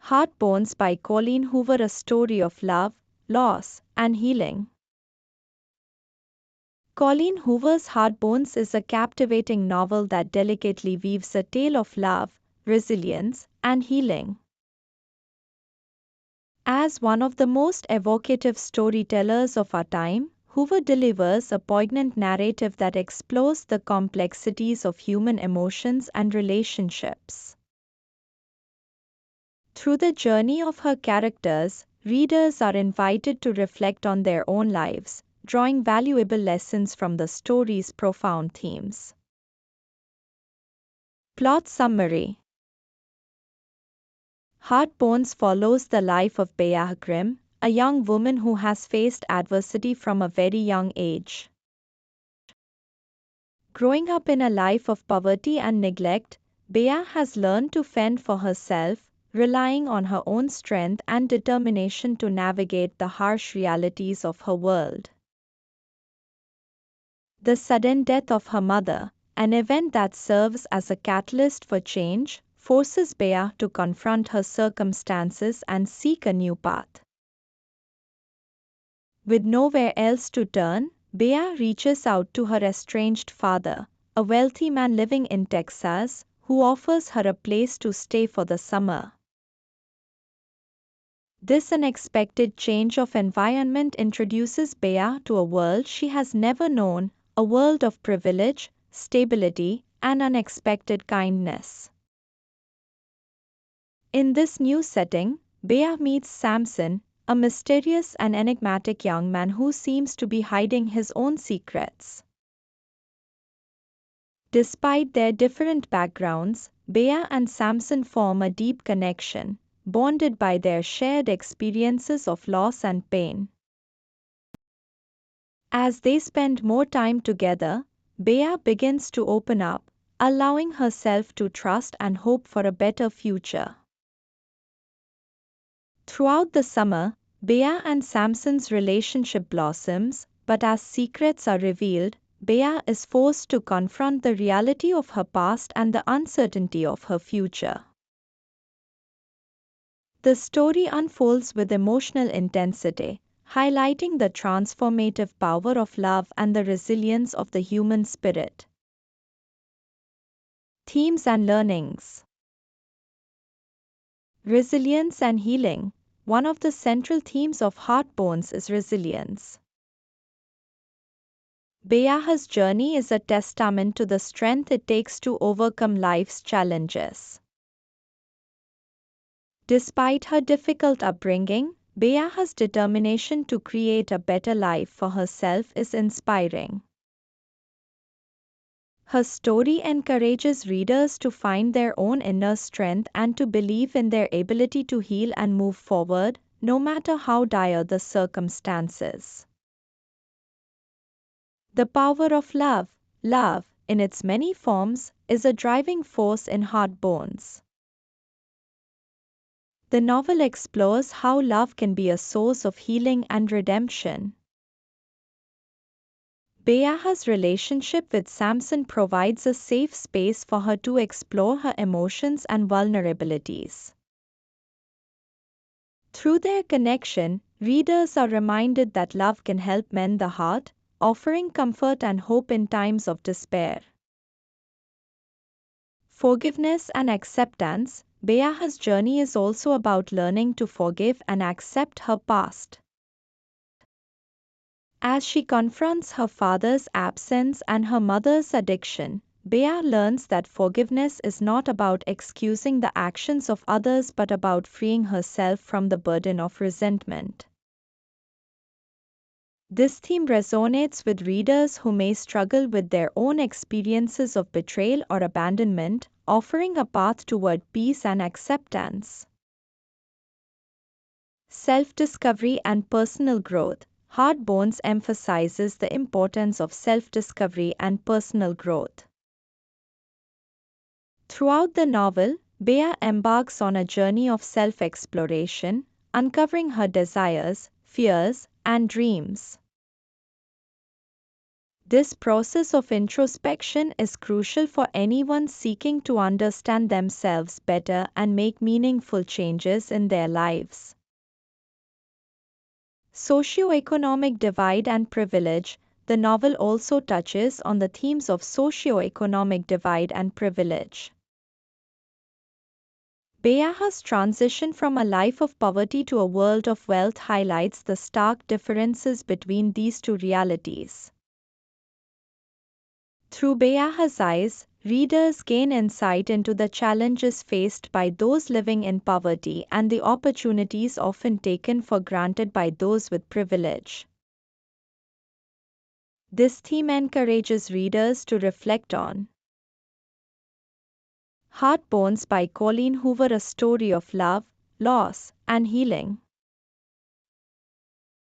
Heartbones by Colleen Hoover, a story of love, loss, and healing. Colleen Hoover's Heartbones is a captivating novel that delicately weaves a tale of love, resilience, and healing. As one of the most evocative storytellers of our time, Hoover delivers a poignant narrative that explores the complexities of human emotions and relationships. Through the journey of her characters, readers are invited to reflect on their own lives, drawing valuable lessons from the story's profound themes. Plot summary. Heartbones follows the life of Bea Grimm, a young woman who has faced adversity from a very young age. Growing up in a life of poverty and neglect, Bea has learned to fend for herself, relying on her own strength and determination to navigate the harsh realities of her world. The sudden death of her mother, an event that serves as a catalyst for change, forces Bea to confront her circumstances and seek a new path. With nowhere else to turn, Bea reaches out to her estranged father, a wealthy man living in Texas, who offers her a place to stay for the summer. This unexpected change of environment introduces Bea to a world she has never known, a world of privilege, stability, and unexpected kindness. In this new setting, Bea meets Samson, a mysterious and enigmatic young man who seems to be hiding his own secrets. Despite their different backgrounds, Bea and Samson form a deep connection, bonded by their shared experiences of loss and pain. As they spend more time together, Bea begins to open up, allowing herself to trust and hope for a better future. Throughout the summer, Bea and Samson's relationship blossoms, but as secrets are revealed, Bea is forced to confront the reality of her past and the uncertainty of her future. The story unfolds with emotional intensity, highlighting the transformative power of love and the resilience of the human spirit. Themes and learnings. Resilience and healing. One of the central themes of Heartbones is resilience. Bea's journey is a testament to the strength it takes to overcome life's challenges. Despite her difficult upbringing, Bea's determination to create a better life for herself is inspiring. Her story encourages readers to find their own inner strength and to believe in their ability to heal and move forward, no matter how dire the circumstances. The power of love, in its many forms, is a driving force in Heartbones. The novel explores how love can be a source of healing and redemption. Bea's relationship with Samson provides a safe space for her to explore her emotions and vulnerabilities. Through their connection, readers are reminded that love can help mend the heart, offering comfort and hope in times of despair. Forgiveness and acceptance. Bea's journey is also about learning to forgive and accept her past. As she confronts her father's absence and her mother's addiction, Bea learns that forgiveness is not about excusing the actions of others but about freeing herself from the burden of resentment. This theme resonates with readers who may struggle with their own experiences of betrayal or abandonment, offering a path toward peace and acceptance. Self-discovery and personal growth. Heartbones emphasizes the importance of self-discovery and personal growth. Throughout the novel, Bea embarks on a journey of self-exploration, uncovering her desires, fears, and dreams. This process of introspection is crucial for anyone seeking to understand themselves better and make meaningful changes in their lives. Socioeconomic divide and privilege. The novel also touches on the themes of socioeconomic divide and privilege. Beaha's transition from a life of poverty to a world of wealth highlights the stark differences between these two realities. Through Beaha's eyes, readers gain insight into the challenges faced by those living in poverty and the opportunities often taken for granted by those with privilege. This theme encourages readers to reflect on Heartbones by Colleen Hoover, a story of love, loss, and healing.